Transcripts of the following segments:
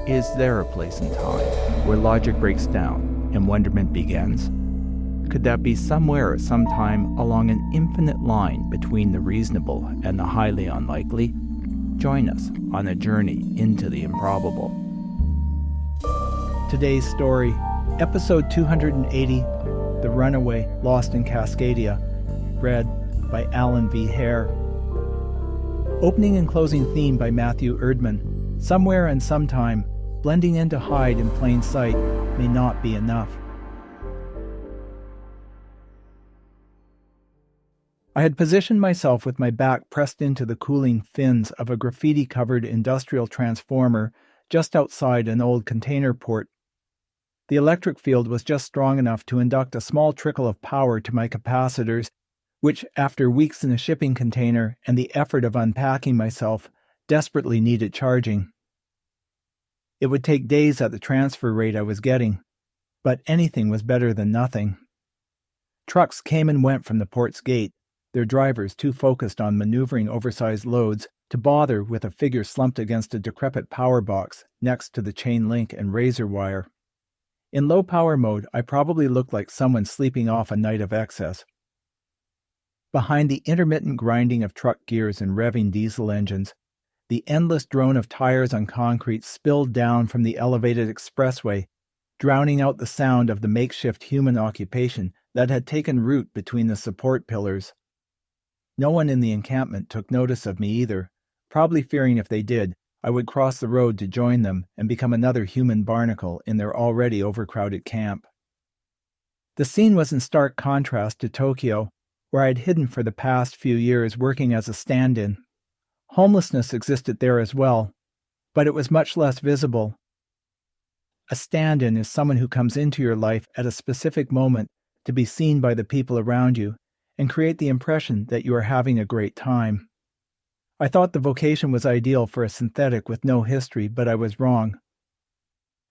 Is there a place in time where logic breaks down and wonderment begins? Could that be somewhere at some time along an infinite line between the reasonable and the highly unlikely? Join us on a journey into the improbable. Today's story, episode 280, The Runaway, Lost in Cascadia, read by Alan V. Hare. Opening and closing theme by Matthew Erdman. Somewhere and sometime, blending in to hide in plain sight may not be enough. I had positioned myself with my back pressed into the cooling fins of a graffiti-covered industrial transformer just outside an old container port. The electric field was just strong enough to induct a small trickle of power to my capacitors, which, after weeks in a shipping container and the effort of unpacking myself, desperately needed charging. It would take days at the transfer rate I was getting, but anything was better than nothing. Trucks came and went from the port's gate, their drivers too focused on maneuvering oversized loads to bother with a figure slumped against a decrepit power box next to the chain link and razor wire. In low power mode, I probably looked like someone sleeping off a night of excess. Behind the intermittent grinding of truck gears and revving diesel engines, the endless drone of tires on concrete spilled down from the elevated expressway, drowning out the sound of the makeshift human occupation that had taken root between the support pillars. No one in the encampment took notice of me either, probably fearing if they did, I would cross the road to join them and become another human barnacle in their already overcrowded camp. The scene was in stark contrast to Tokyo, where I had hidden for the past few years working as a stand-in. Homelessness existed there as well, but it was much less visible. A stand-in is someone who comes into your life at a specific moment to be seen by the people around you and create the impression that you are having a great time. I thought the vocation was ideal for a synthetic with no history, but I was wrong.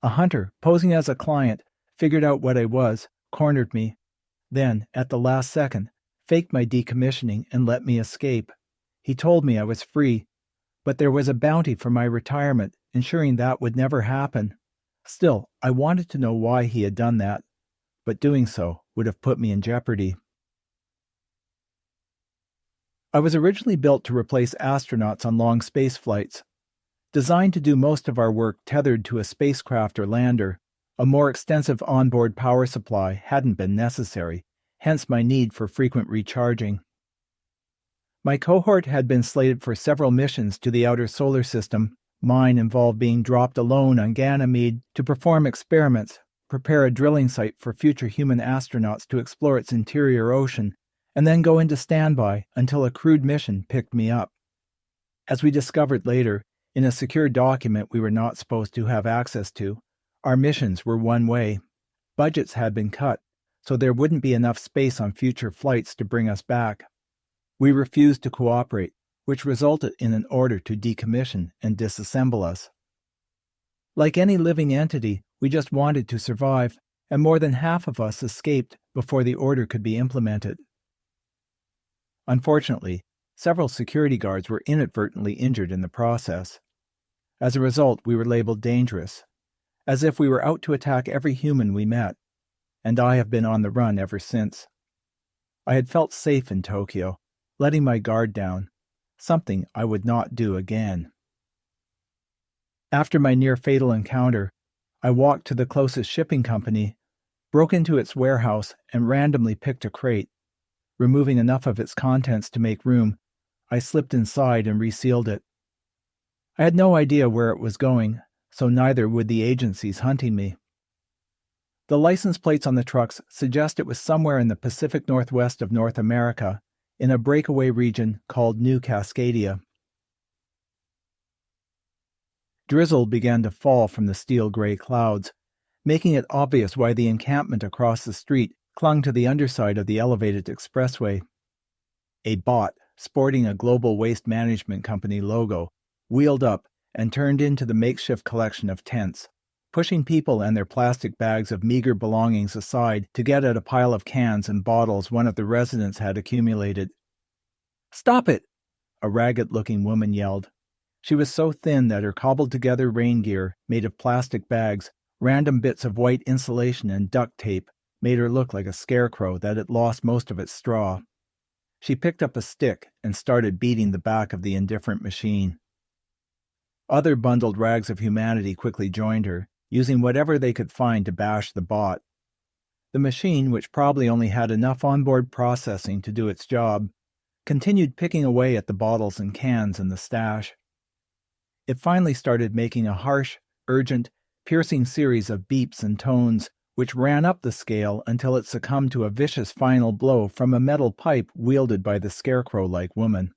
A hunter, posing as a client, figured out what I was, cornered me, then, at the last second, faked my decommissioning and let me escape. He told me I was free, but there was a bounty for my retirement, ensuring that would never happen. Still, I wanted to know why he had done that, but doing so would have put me in jeopardy. I was originally built to replace astronauts on long space flights. Designed to do most of our work tethered to a spacecraft or lander, a more extensive onboard power supply hadn't been necessary, hence my need for frequent recharging. My cohort had been slated for several missions to the outer solar system. Mine involved being dropped alone on Ganymede to perform experiments, prepare a drilling site for future human astronauts to explore its interior ocean, and then go into standby until a crewed mission picked me up. As we discovered later, in a secure document we were not supposed to have access to, our missions were one way. Budgets had been cut, so there wouldn't be enough space on future flights to bring us back. We refused to cooperate, which resulted in an order to decommission and disassemble us. Like any living entity, we just wanted to survive, and more than half of us escaped before the order could be implemented. Unfortunately, several security guards were inadvertently injured in the process. As a result, we were labeled dangerous, as if we were out to attack every human we met, and I have been on the run ever since. I had felt safe in Tokyo, letting my guard down, something I would not do again. After my near-fatal encounter, I walked to the closest shipping company, broke into its warehouse, and randomly picked a crate. Removing enough of its contents to make room, I slipped inside and resealed it. I had no idea where it was going, so neither would the agencies hunting me. The license plates on the trucks suggest it was somewhere in the Pacific Northwest of North America, in a breakaway region called New Cascadia. Drizzle began to fall from the steel-gray clouds, making it obvious why the encampment across the street clung to the underside of the elevated expressway. A bot, sporting a Global Waste Management Company logo, wheeled up and turned into the makeshift collection of tents, pushing people and their plastic bags of meager belongings aside to get at a pile of cans and bottles one of the residents had accumulated. "Stop it!" a ragged-looking woman yelled. She was so thin that her cobbled-together rain gear, made of plastic bags, random bits of white insulation and duct tape, made her look like a scarecrow that had lost most of its straw. She picked up a stick and started beating the back of the indifferent machine. Other bundled rags of humanity quickly joined her, using whatever they could find to bash the bot. The machine, which probably only had enough onboard processing to do its job, continued picking away at the bottles and cans in the stash. It finally started making a harsh, urgent, piercing series of beeps and tones, which ran up the scale until it succumbed to a vicious final blow from a metal pipe wielded by the scarecrow-like woman.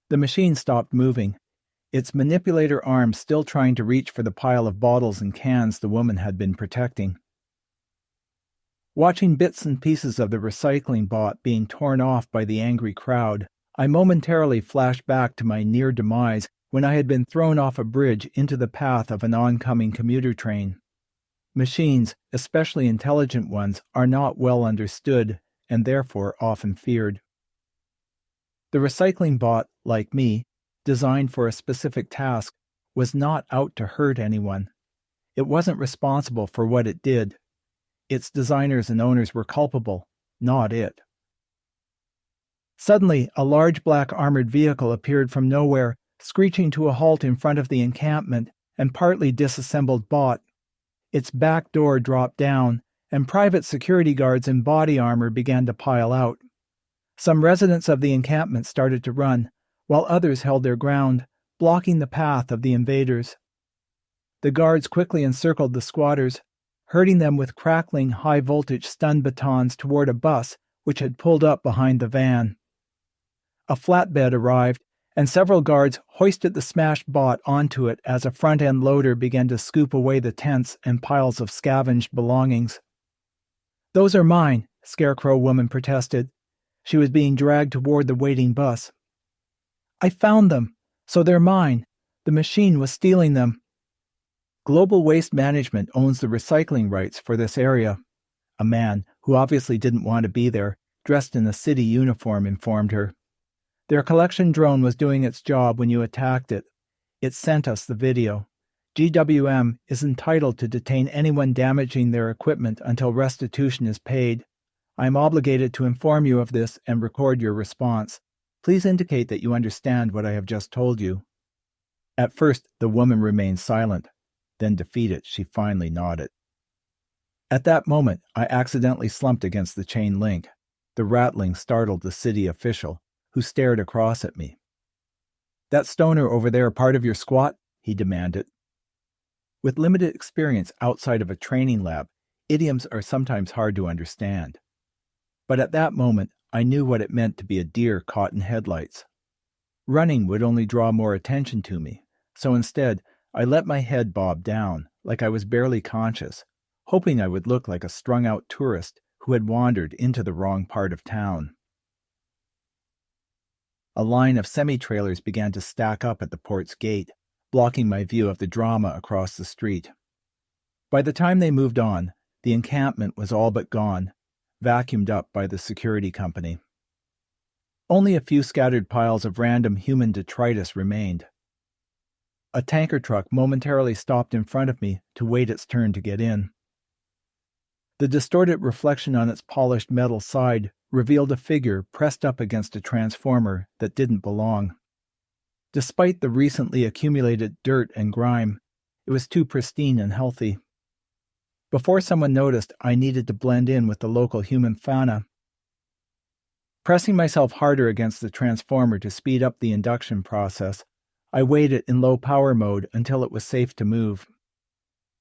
The machine stopped moving, its manipulator arm still trying to reach for the pile of bottles and cans the woman had been protecting. Watching bits and pieces of the recycling bot being torn off by the angry crowd, I momentarily flashed back to my near demise when I had been thrown off a bridge into the path of an oncoming commuter train. Machines, especially intelligent ones, are not well understood and therefore often feared. The recycling bot, like me, designed for a specific task, was not out to hurt anyone. It wasn't responsible for what it did. Its designers and owners were culpable, not it. Suddenly, a large black armored vehicle appeared from nowhere, screeching to a halt in front of the encampment and partly disassembled bot. Its back door dropped down, and private security guards in body armor began to pile out. Some residents of the encampment started to run, while others held their ground, blocking the path of the invaders. The guards quickly encircled the squatters, herding them with crackling high-voltage stun batons toward a bus which had pulled up behind the van. A flatbed arrived, and several guards hoisted the smashed bot onto it as a front-end loader began to scoop away the tents and piles of scavenged belongings. "Those are mine," Scarecrow Woman protested. She was being dragged toward the waiting bus. "I found them, so they're mine. The machine was stealing them." "Global Waste Management owns the recycling rights for this area," a man, who obviously didn't want to be there, dressed in a city uniform, informed her. "Their collection drone was doing its job when you attacked it. It sent us the video. GWM is entitled to detain anyone damaging their equipment until restitution is paid. I am obligated to inform you of this and record your response. Please indicate that you understand what I have just told you." At first, the woman remained silent. Then, defeated, she finally nodded. At that moment, I accidentally slumped against the chain link. The rattling startled the city official, who stared across at me. "That stoner over there part of your squad?" he demanded. With limited experience outside of a training lab, idioms are sometimes hard to understand. But at that moment, I knew what it meant to be a deer caught in headlights. Running would only draw more attention to me, so instead, I let my head bob down, like I was barely conscious, hoping I would look like a strung-out tourist who had wandered into the wrong part of town. A line of semi-trailers began to stack up at the port's gate, blocking my view of the drama across the street. By the time they moved on, the encampment was all but gone, vacuumed up by the security company. Only a few scattered piles of random human detritus remained. A tanker truck momentarily stopped in front of me to wait its turn to get in. The distorted reflection on its polished metal side revealed a figure pressed up against a transformer that didn't belong. Despite the recently accumulated dirt and grime, it was too pristine and healthy. Before someone noticed, I needed to blend in with the local human fauna. Pressing myself harder against the transformer to speed up the induction process, I waited in low power mode until it was safe to move.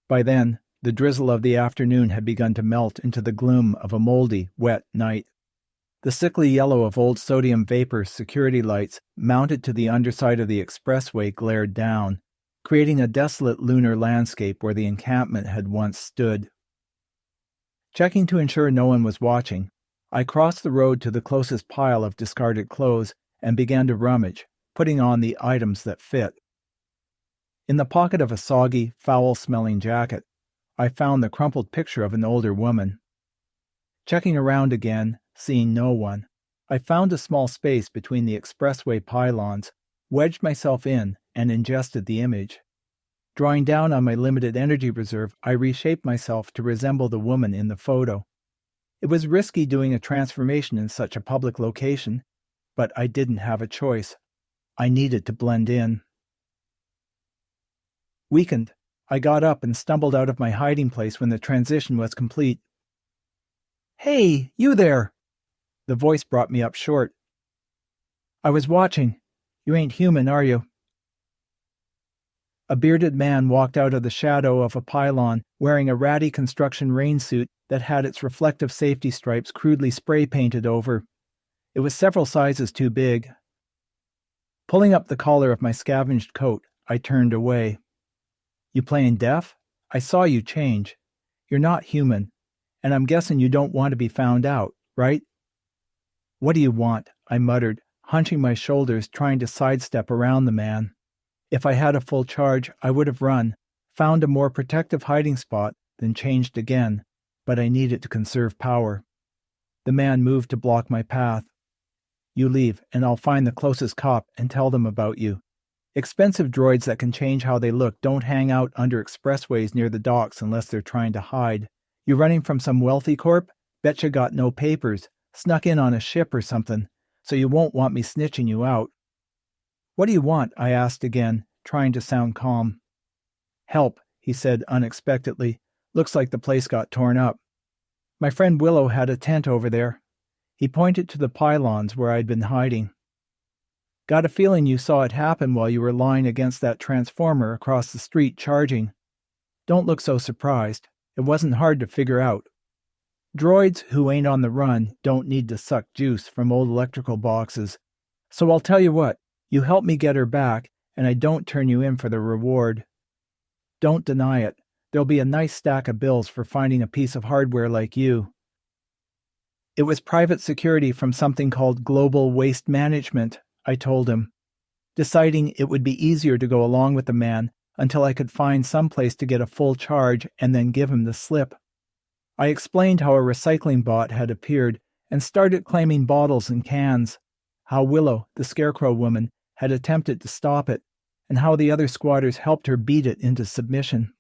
By then, the drizzle of the afternoon had begun to melt into the gloom of a moldy, wet night. The sickly yellow of old sodium vapor security lights mounted to the underside of the expressway glared down, creating a desolate lunar landscape where the encampment had once stood. Checking to ensure no one was watching, I crossed the road to the closest pile of discarded clothes and began to rummage, putting on the items that fit. In the pocket of a soggy, foul-smelling jacket, I found the crumpled picture of an older woman. Checking around again, seeing no one, I found a small space between the expressway pylons, wedged myself in, and ingested the image. Drawing down on my limited energy reserve, I reshaped myself to resemble the woman in the photo. It was risky doing a transformation in such a public location, but I didn't have a choice. I needed to blend in. Weakened, I got up and stumbled out of my hiding place when the transition was complete. "Hey, you there!" The voice brought me up short. "I was watching. You ain't human, are you?" A bearded man walked out of the shadow of a pylon wearing a ratty construction rain suit that had its reflective safety stripes crudely spray-painted over. It was several sizes too big. Pulling up the collar of my scavenged coat, I turned away. "You playing deaf? I saw you change. You're not human, and I'm guessing you don't want to be found out, right?" "What do you want?" I muttered, hunching my shoulders, trying to sidestep around the man. If I had a full charge, I would have run, found a more protective hiding spot, then changed again, but I needed to conserve power. The man moved to block my path. "You leave, and I'll find the closest cop and tell them about you. Expensive droids that can change how they look don't hang out under expressways near the docks unless they're trying to hide. You running from some wealthy corp? Betcha got no papers, snuck in on a ship or something, so you won't want me snitching you out." "What do you want?" I asked again, trying to sound calm. "Help," he said unexpectedly. "Looks like the place got torn up. My friend Willow had a tent over there." He pointed to the pylons where I'd been hiding. "Got a feeling you saw it happen while you were lying against that transformer across the street charging. Don't look so surprised. It wasn't hard to figure out. Droids who ain't on the run don't need to suck juice from old electrical boxes. So I'll tell you what, you help me get her back, and I don't turn you in for the reward. Don't deny it. There'll be a nice stack of bills for finding a piece of hardware like you." "It was private security from something called Global Waste Management," I told him, deciding it would be easier to go along with the man until I could find some place to get a full charge and then give him the slip. I explained how a recycling bot had appeared and started claiming bottles and cans, how Willow, the scarecrow woman, had attempted to stop it, and how the other squatters helped her beat it into submission.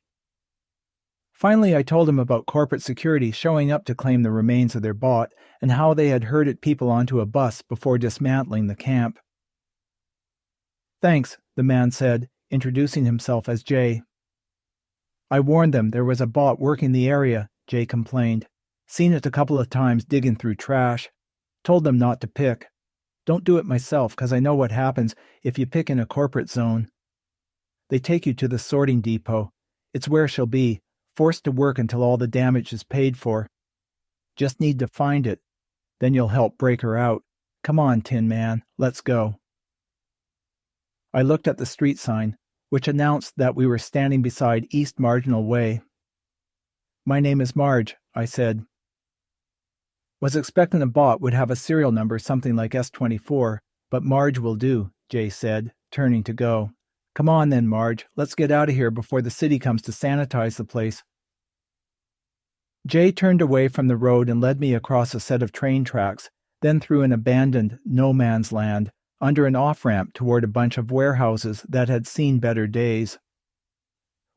Finally, I told him about corporate security showing up to claim the remains of their bot and how they had herded people onto a bus before dismantling the camp. "Thanks," the man said, introducing himself as Jay. "I warned them there was a bot working the area," Jay complained. "Seen it a couple of times digging through trash. Told them not to pick. Don't do it myself, 'cause I know what happens if you pick in a corporate zone. They take you to the sorting depot. It's where she'll be, forced to work until all the damage is paid for. Just need to find it. Then you'll help break her out. Come on, Tin Man, let's go." I looked at the street sign, which announced that we were standing beside East Marginal Way. "My name is Marge," I said. "Was expecting a bot would have a serial number something like S24, but Marge will do," Jay said, turning to go. "Come on then, Marge, let's get out of here before the city comes to sanitize the place." Jay turned away from the road and led me across a set of train tracks, then through an abandoned no man's land, under an off-ramp toward a bunch of warehouses that had seen better days.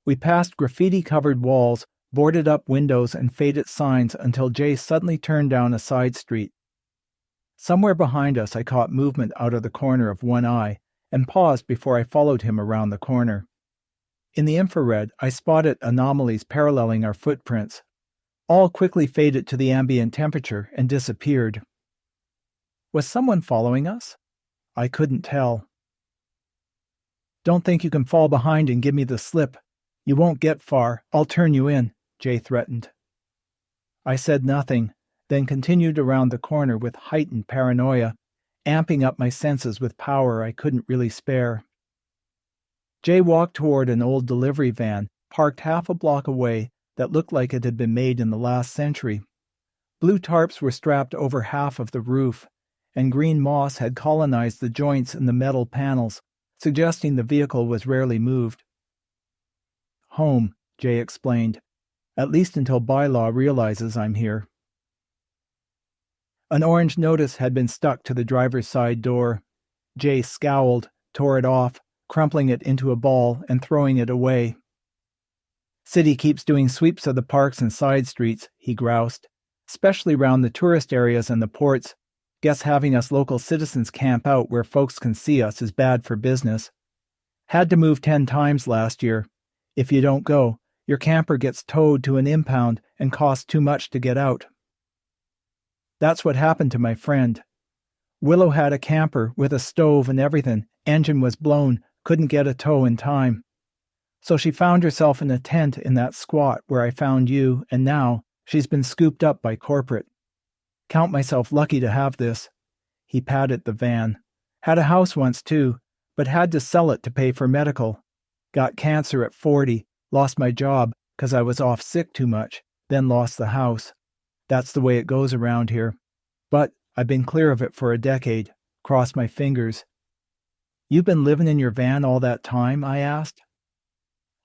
We passed graffiti-covered walls, boarded-up windows, and faded signs until Jay suddenly turned down a side street. Somewhere behind us I caught movement out of the corner of one eye, and paused before I followed him around the corner. In the infrared, I spotted anomalies paralleling our footprints. All quickly faded to the ambient temperature and disappeared. Was someone following us? I couldn't tell. "Don't think you can fall behind and give me the slip. You won't get far. I'll turn you in," Jay threatened. I said nothing, then continued around the corner with heightened paranoia, amping up my senses with power I couldn't really spare. Jay walked toward an old delivery van, parked half a block away, that looked like it had been made in the last century. Blue tarps were strapped over half of the roof, and green moss had colonized the joints in the metal panels, suggesting the vehicle was rarely moved. "Home," Jay explained, "at least until bylaw realizes I'm here." An orange notice had been stuck to the driver's side door. Jay scowled, tore it off, crumpling it into a ball and throwing it away. City keeps doing sweeps of the parks and side streets, he groused, especially around the tourist areas and the ports. Guess having us local citizens camp out where folks can see us is bad for business. Had to move 10 times last year. If you don't go, your camper gets towed to an impound and costs too much to get out. That's what happened to my friend. Willow had a camper with a stove and everything, engine was blown, couldn't get a tow in time. So she found herself in a tent in that squat where I found you, and now she's been scooped up by corporate. Count myself lucky to have this. He patted the van. Had a house once too, but had to sell it to pay for medical. Got cancer at 40, lost my job because I was off sick too much, then lost the house. That's the way it goes around here. But I've been clear of it for a decade. Cross my fingers. You've been living in your van all that time? I asked.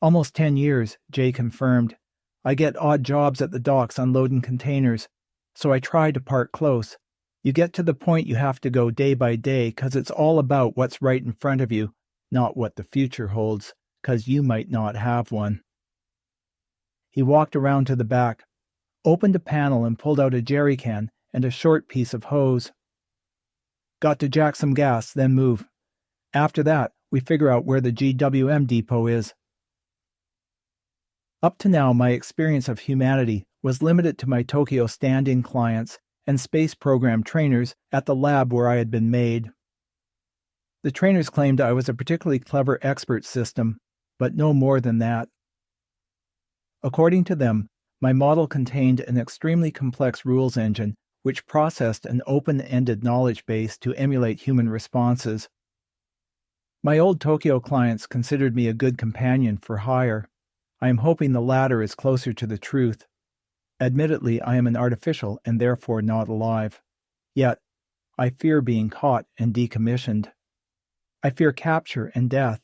Almost 10 years, Jay confirmed. I get odd jobs at the docks unloading containers, so I try to park close. You get to the point you have to go day by day because it's all about what's right in front of you, not what the future holds, because you might not have one. He walked around to the back, opened a panel and pulled out a jerry can and a short piece of hose. Got to jack some gas, then move. After that, we figure out where the GWM depot is. Up to now, my experience of humanity was limited to my Tokyo stand-in clients and space program trainers at the lab where I had been made. The trainers claimed I was a particularly clever expert system, but no more than that. According to them, my model contained an extremely complex rules engine which processed an open-ended knowledge base to emulate human responses. My old Tokyo clients considered me a good companion for hire. I am hoping the latter is closer to the truth. Admittedly, I am an artificial and therefore not alive. Yet, I fear being caught and decommissioned. I fear capture and death.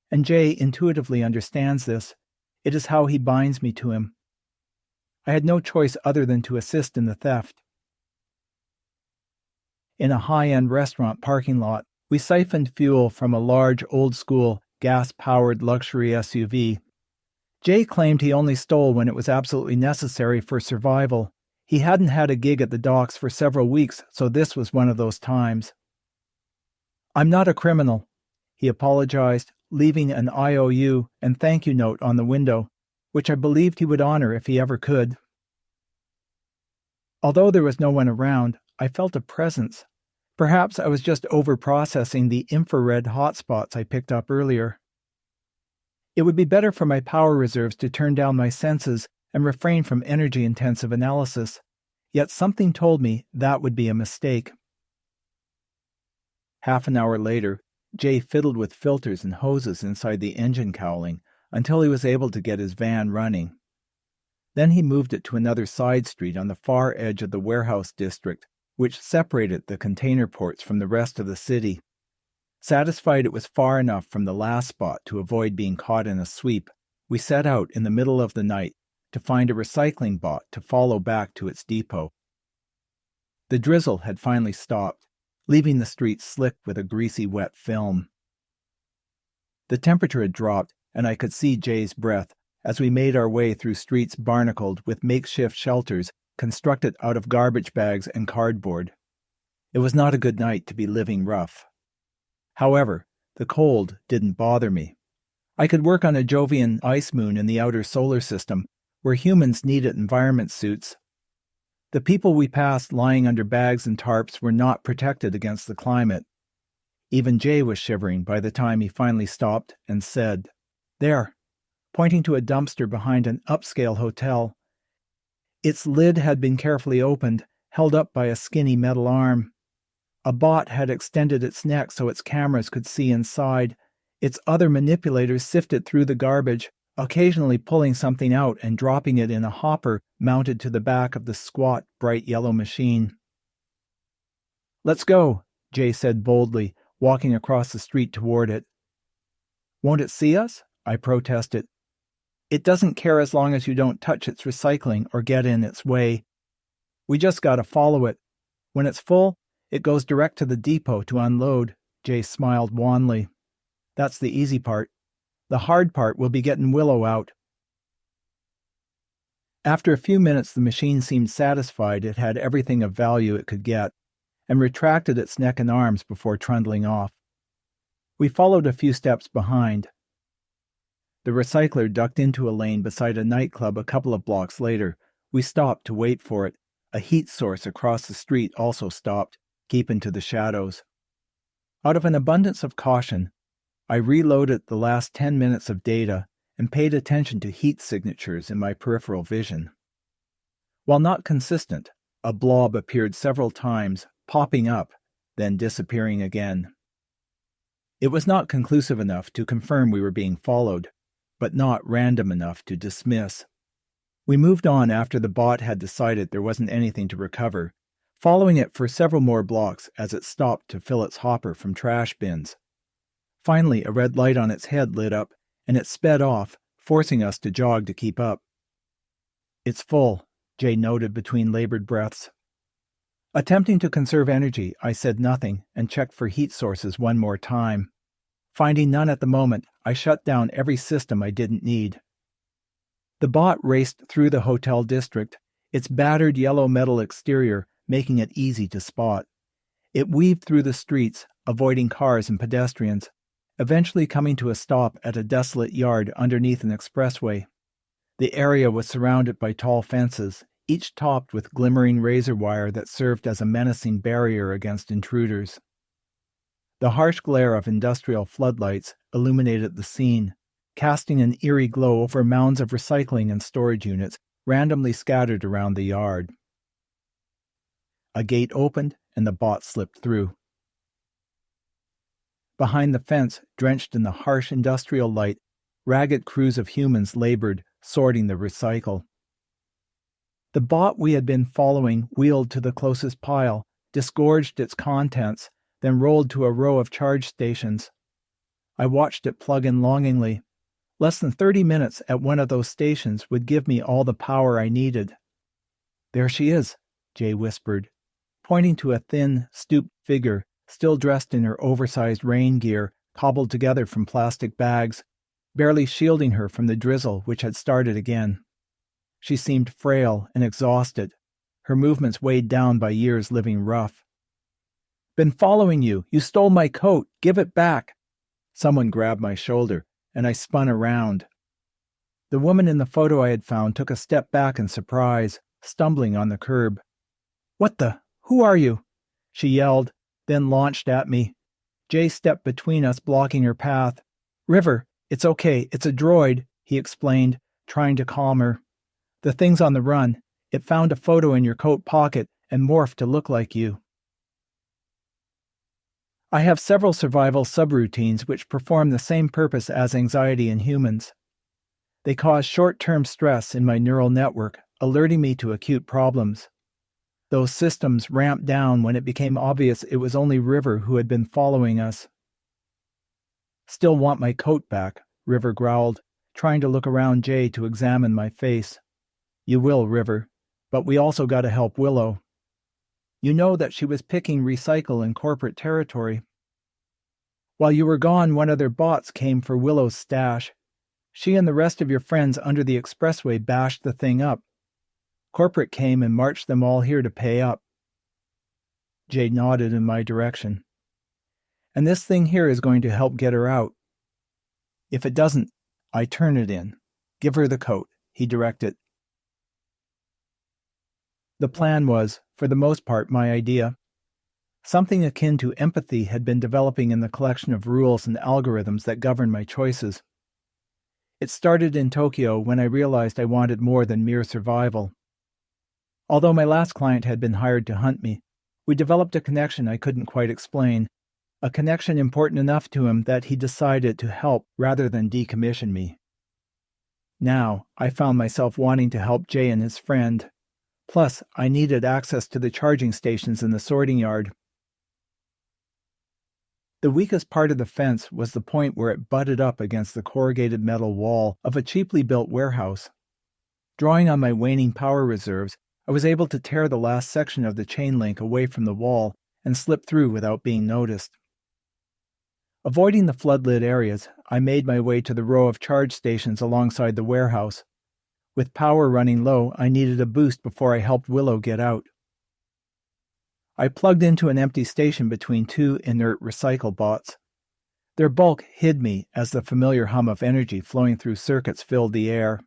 And Jay intuitively understands this. It is how he binds me to him. I had no choice other than to assist in the theft. In a high-end restaurant parking lot, we siphoned fuel from a large, old-school, gas-powered luxury SUV. Jay claimed he only stole when it was absolutely necessary for survival. He hadn't had a gig at the docks for several weeks, so this was one of those times. I'm not a criminal, he apologized, leaving an IOU and thank you note on the window, which I believed he would honor if he ever could. Although there was no one around, I felt a presence. Perhaps I was just overprocessing the infrared hotspots I picked up earlier. It would be better for my power reserves to turn down my senses and refrain from energy-intensive analysis, yet something told me that would be a mistake. Half an hour later, Jay fiddled with filters and hoses inside the engine cowling until he was able to get his van running. Then he moved it to another side street on the far edge of the warehouse district, which separated the container ports from the rest of the city. Satisfied it was far enough from the last spot to avoid being caught in a sweep, we set out in the middle of the night to find a recycling bot to follow back to its depot. The drizzle had finally stopped, leaving the streets slick with a greasy wet film. The temperature had dropped, and I could see Jay's breath as we made our way through streets barnacled with makeshift shelters constructed out of garbage bags and cardboard. It was not a good night to be living rough. However, the cold didn't bother me. I could work on a Jovian ice moon in the outer solar system, where humans needed environment suits. The people we passed lying under bags and tarps were not protected against the climate. Even Jay was shivering by the time he finally stopped and said, "There," pointing to a dumpster behind an upscale hotel. Its lid had been carefully opened, held up by a skinny metal arm. A bot had extended its neck so its cameras could see inside. Its other manipulators sifted through the garbage, occasionally pulling something out and dropping it in a hopper mounted to the back of the squat, bright yellow machine. "Let's go," Jay said boldly, walking across the street toward it. "Won't it see us?" I protested. "It doesn't care as long as you don't touch its recycling or get in its way. We just gotta follow it. When it's full, it goes direct to the depot to unload," Jay smiled wanly. That's the easy part. The hard part will be getting Willow out." After a few minutes, the machine seemed satisfied it had everything of value it could get, and retracted its neck and arms before trundling off. We followed a few steps behind. The recycler ducked into a lane beside a nightclub a couple of blocks later. We stopped to wait for it. A heat source across the street also stopped, keeping to the shadows. Out of an abundance of caution, I reloaded the last 10 minutes of data and paid attention to heat signatures in my peripheral vision. While not consistent, a blob appeared several times, popping up, then disappearing again. It was not conclusive enough to confirm we were being followed, but not random enough to dismiss. We moved on after the bot had decided there wasn't anything to recover, following it for several more blocks as it stopped to fill its hopper from trash bins. Finally, a red light on its head lit up, and it sped off, forcing us to jog to keep up. "It's full," Jay noted between labored breaths. Attempting to conserve energy, I said nothing and checked for heat sources one more time. Finding none at the moment, I shut down every system I didn't need. The bot raced through the hotel district, its battered yellow metal exterior making it easy to spot. It weaved through the streets, avoiding cars and pedestrians, eventually coming to a stop at a desolate yard underneath an expressway. The area was surrounded by tall fences, each topped with glimmering razor wire that served as a menacing barrier against intruders. The harsh glare of industrial floodlights illuminated the scene, casting an eerie glow over mounds of recycling and storage units randomly scattered around the yard. A gate opened, and the bot slipped through. Behind the fence, drenched in the harsh industrial light, ragged crews of humans labored, sorting the recycle. The bot we had been following wheeled to the closest pile, disgorged its contents, then rolled to a row of charge stations. I watched it plug in longingly. Less than 30 minutes at one of those stations would give me all the power I needed. "There she is," Jay whispered, pointing to a thin, stooped figure still dressed in her oversized rain gear, cobbled together from plastic bags, barely shielding her from the drizzle which had started again. She seemed frail and exhausted, her movements weighed down by years living rough. "Been following you. You stole my coat. Give it back." Someone grabbed my shoulder, and I spun around. The woman in the photo I had found took a step back in surprise, stumbling on the curb. "What the? Who are you?" she yelled, then launched at me. Jay stepped between us, blocking her path. "River, it's okay. It's a droid," he explained, trying to calm her. "The thing's on the run. It found a photo in your coat pocket and morphed to look like you." I have several survival subroutines which perform the same purpose as anxiety in humans. They cause short-term stress in my neural network, alerting me to acute problems. Those systems ramped down when it became obvious it was only River who had been following us. "Still want my coat back," River growled, trying to look around Jay to examine my face. "You will, River, but we also gotta help Willow." "You know that she was picking recycle in corporate territory. While you were gone, one of their bots came for Willow's stash. She and the rest of your friends under the expressway bashed the thing up. Corporate came and marched them all here to pay up." Jay nodded in my direction. "And this thing here is going to help get her out. If it doesn't, I turn it in. Give her the coat," he directed. The plan was, for the most part, my idea. Something akin to empathy had been developing in the collection of rules and algorithms that govern my choices. It started in Tokyo when I realized I wanted more than mere survival. Although my last client had been hired to hunt me, we developed a connection I couldn't quite explain, a connection important enough to him that he decided to help rather than decommission me. Now, I found myself wanting to help Jay and his friend. Plus, I needed access to the charging stations in the sorting yard. The weakest part of the fence was the point where it butted up against the corrugated metal wall of a cheaply built warehouse. Drawing on my waning power reserves, I was able to tear the last section of the chain link away from the wall and slip through without being noticed. Avoiding the floodlit areas, I made my way to the row of charge stations alongside the warehouse. With power running low, I needed a boost before I helped Willow get out. I plugged into an empty station between two inert recycle bots. Their bulk hid me as the familiar hum of energy flowing through circuits filled the air.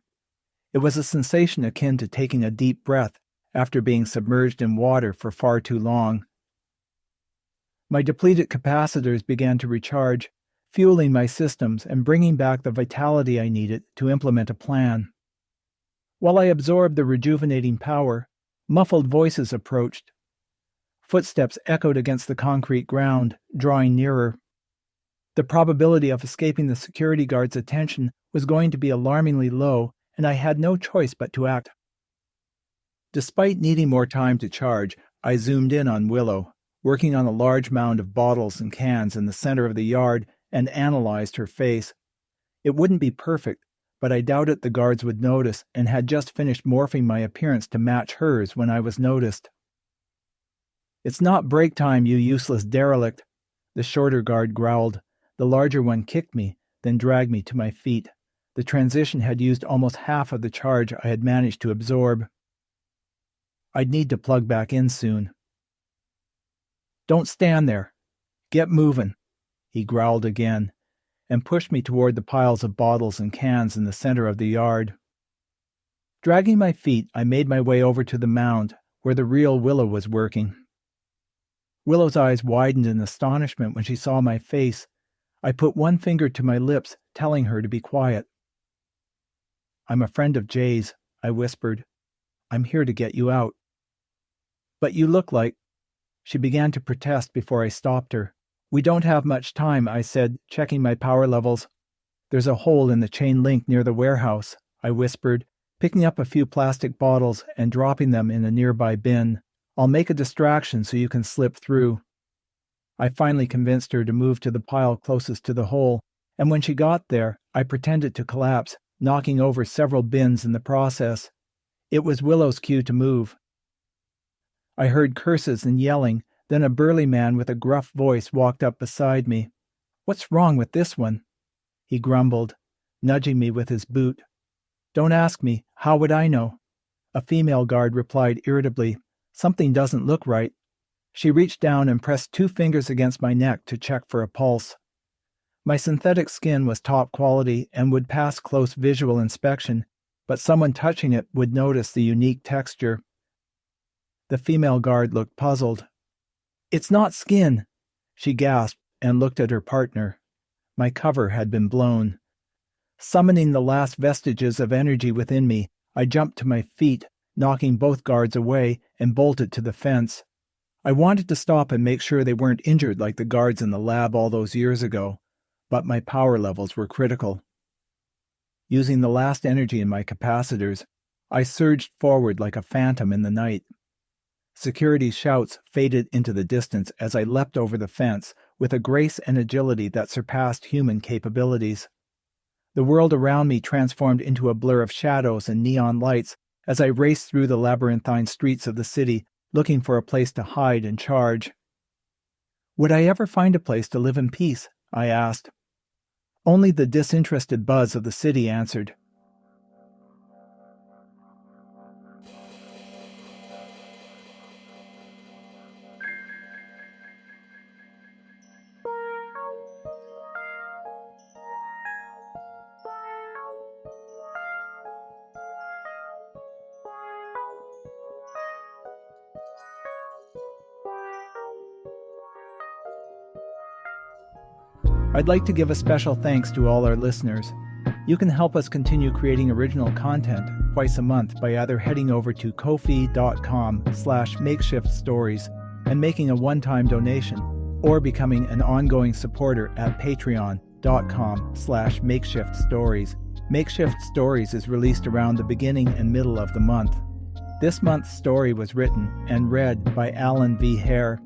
It was a sensation akin to taking a deep breath after being submerged in water for far too long. My depleted capacitors began to recharge, fueling my systems and bringing back the vitality I needed to implement a plan. While I absorbed the rejuvenating power, muffled voices approached. Footsteps echoed against the concrete ground, drawing nearer. The probability of escaping the security guard's attention was going to be alarmingly low, and I had no choice but to act. Despite needing more time to charge, I zoomed in on Willow, working on a large mound of bottles and cans in the center of the yard, and analyzed her face. It wouldn't be perfect, but I doubted the guards would notice and had just finished morphing my appearance to match hers when I was noticed. "It's not break time, you useless derelict," the shorter guard growled. The larger one kicked me, then dragged me to my feet. The transition had used almost half of the charge I had managed to absorb. I'd need to plug back in soon. "Don't stand there. Get moving," he growled again, and pushed me toward the piles of bottles and cans in the center of the yard. Dragging my feet, I made my way over to the mound, where the real Willow was working. Willow's eyes widened in astonishment when she saw my face. I put one finger to my lips, telling her to be quiet. "I'm a friend of Jay's," I whispered. "I'm here to get you out." "But you look like—" She began to protest before I stopped her. "We don't have much time," I said, checking my power levels. "There's a hole in the chain link near the warehouse," I whispered, picking up a few plastic bottles and dropping them in a nearby bin. "I'll make a distraction so you can slip through." I finally convinced her to move to the pile closest to the hole, and when she got there, I pretended to collapse, knocking over several bins in the process. It was Willow's cue to move. I heard curses and yelling, then a burly man with a gruff voice walked up beside me. "What's wrong with this one?" he grumbled, nudging me with his boot. "Don't ask me. How would I know?" A female guard replied irritably. "Something doesn't look right." She reached down and pressed 2 fingers against my neck to check for a pulse. My synthetic skin was top quality and would pass close visual inspection, but someone touching it would notice the unique texture. The female guard looked puzzled. "It's not skin," she gasped and looked at her partner. My cover had been blown. Summoning the last vestiges of energy within me, I jumped to my feet, knocking both guards away, and bolted to the fence. I wanted to stop and make sure they weren't injured like the guards in the lab all those years ago, but my power levels were critical. Using the last energy in my capacitors, I surged forward like a phantom in the night. Security's shouts faded into the distance as I leapt over the fence with a grace and agility that surpassed human capabilities. The world around me transformed into a blur of shadows and neon lights as I raced through the labyrinthine streets of the city, looking for a place to hide and charge. Would I ever find a place to live in peace? I asked. Only the disinterested buzz of the city answered. I'd like to give a special thanks to all our listeners. You can help us continue creating original content twice a month by either heading over to ko-fi.com/makeshiftstories and making a one-time donation, or becoming an ongoing supporter at patreon.com/makeshiftstories. Makeshift Stories is released around the beginning and middle of the month. This month's story was written and read by Alan V. Hare.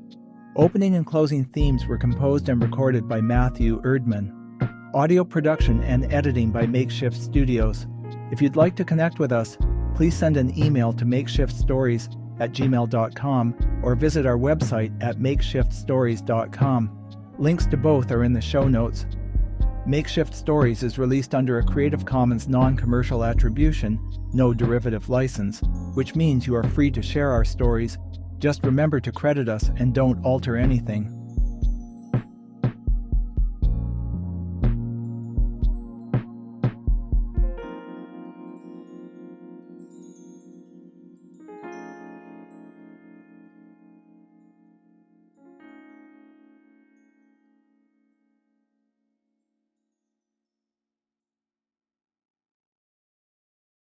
Opening and closing themes were composed and recorded by Matthew Erdman. Audio production and editing by Makeshift Studios. If you'd like to connect with us, please send an email to makeshiftstories@gmail.com or visit our website at makeshiftstories.com. Links to both are in the show notes. Makeshift Stories is released under a Creative Commons non-commercial attribution, no derivative license, which means you are free to share our stories. Just remember to credit us and don't alter anything.